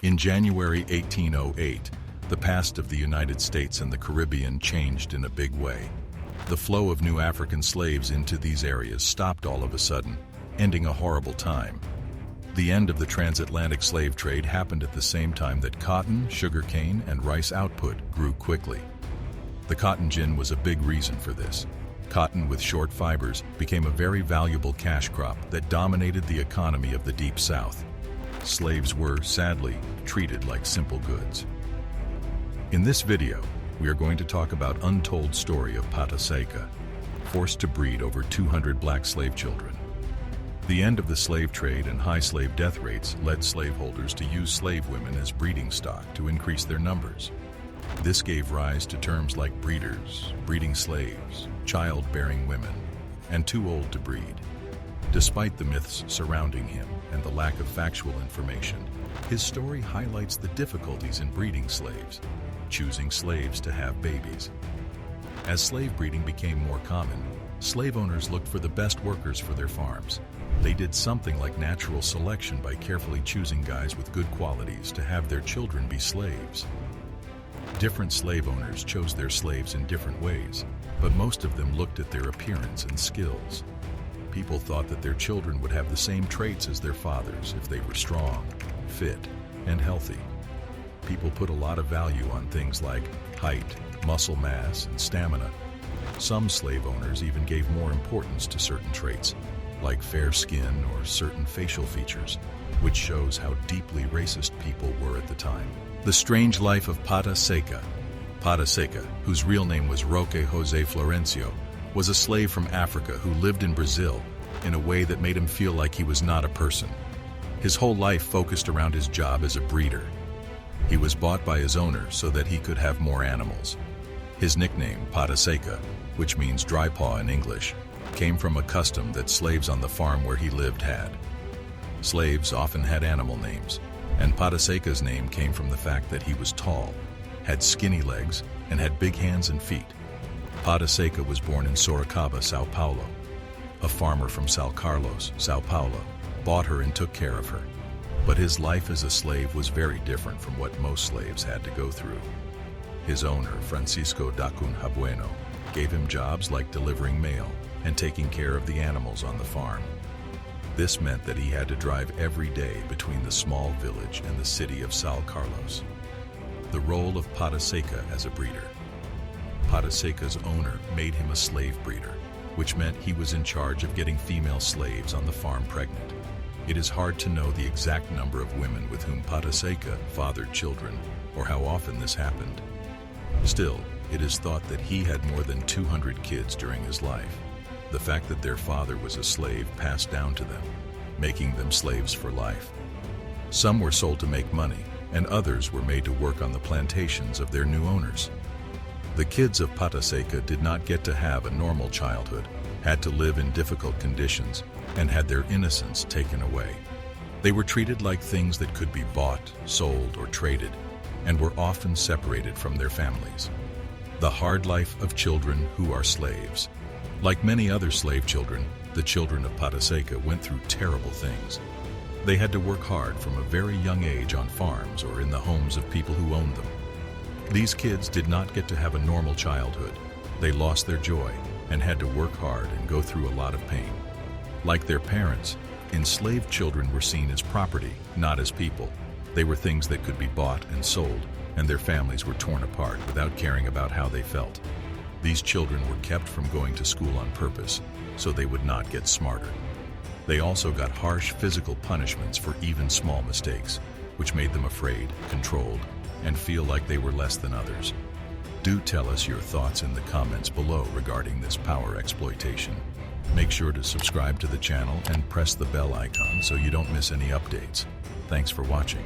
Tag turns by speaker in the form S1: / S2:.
S1: In January 1808, the past of the United States and the Caribbean changed in a big way. The flow of new African slaves into these areas stopped all of a sudden, ending a horrible time. The end of the transatlantic slave trade happened at the same time that cotton, sugarcane, and rice output grew quickly. The cotton gin was a big reason for this. Cotton with short fibers became a very valuable cash crop that dominated the economy of the Deep South. Slaves were, sadly, treated like simple goods. In this video, we are going to talk about untold story of Pata Seca, forced to breed over 200 black slave children. The end of the slave trade and high slave death rates led slaveholders to use slave women as breeding stock to increase their numbers. This gave rise to terms like breeders, breeding slaves, childbearing women, and too old to breed. Despite the myths surrounding him and the lack of factual information, his story highlights the difficulties in breeding slaves, choosing slaves to have babies. As slave breeding became more common, slave owners looked for the best workers for their farms. They did something like natural selection by carefully choosing guys with good qualities to have their children be slaves. Different slave owners chose their slaves in different ways, but most of them looked at their appearance and skills. People thought that their children would have the same traits as their fathers if they were strong, fit, and healthy. People put a lot of value on things like height, muscle mass, and stamina. Some slave owners even gave more importance to certain traits, like fair skin or certain facial features, which shows how deeply racist people were at the time. The strange life of Pata Seca. Pata Seca, whose real name was Roque José Florencio, was a slave from Africa who lived in Brazil in a way that made him feel like he was not a person. His whole life focused around his job as a breeder. He was bought by his owner so that he could have more animals. His nickname, Pata Seca, which means dry paw in English, came from a custom that slaves on the farm where he lived had. Slaves often had animal names, and Pata Seca's name came from the fact that he was tall, had skinny legs, and had big hands and feet. Pata Seca was born in Sorocaba, São Paulo. A farmer from São Carlos, São Paulo, bought her and took care of her. But his life as a slave was very different from what most slaves had to go through. His owner, Francisco da Cunha Bueno, gave him jobs like delivering mail and taking care of the animals on the farm. This meant that he had to drive every day between the small village and the city of São Carlos. The role of Pata Seca as a breeder. Pata Seca's owner made him a slave breeder, which meant he was in charge of getting female slaves on the farm pregnant. It is hard to know the exact number of women with whom Pata Seca fathered children, or how often this happened. Still, it is thought that he had more than 200 kids during his life. The fact that their father was a slave passed down to them, making them slaves for life. Some were sold to make money, and others were made to work on the plantations of their new owners. The kids of Pata Seca did not get to have a normal childhood, had to live in difficult conditions, and had their innocence taken away. They were treated like things that could be bought, sold, or traded, and were often separated from their families. The hard life of children who are slaves. Like many other slave children, the children of Pata Seca went through terrible things. They had to work hard from a very young age on farms or in the homes of people who owned them. These kids did not get to have a normal childhood. They lost their joy and had to work hard and go through a lot of pain. Like their parents, enslaved children were seen as property, not as people. They were things that could be bought and sold, and their families were torn apart without caring about how they felt. These children were kept from going to school on purpose, so they would not get smarter. They also got harsh physical punishments for even small mistakes, which made them afraid, controlled, and feel like they were less than others. Do tell us your thoughts in the comments below regarding this power exploitation. Make sure to subscribe to the channel and press the bell icon so you don't miss any updates. Thanks for watching.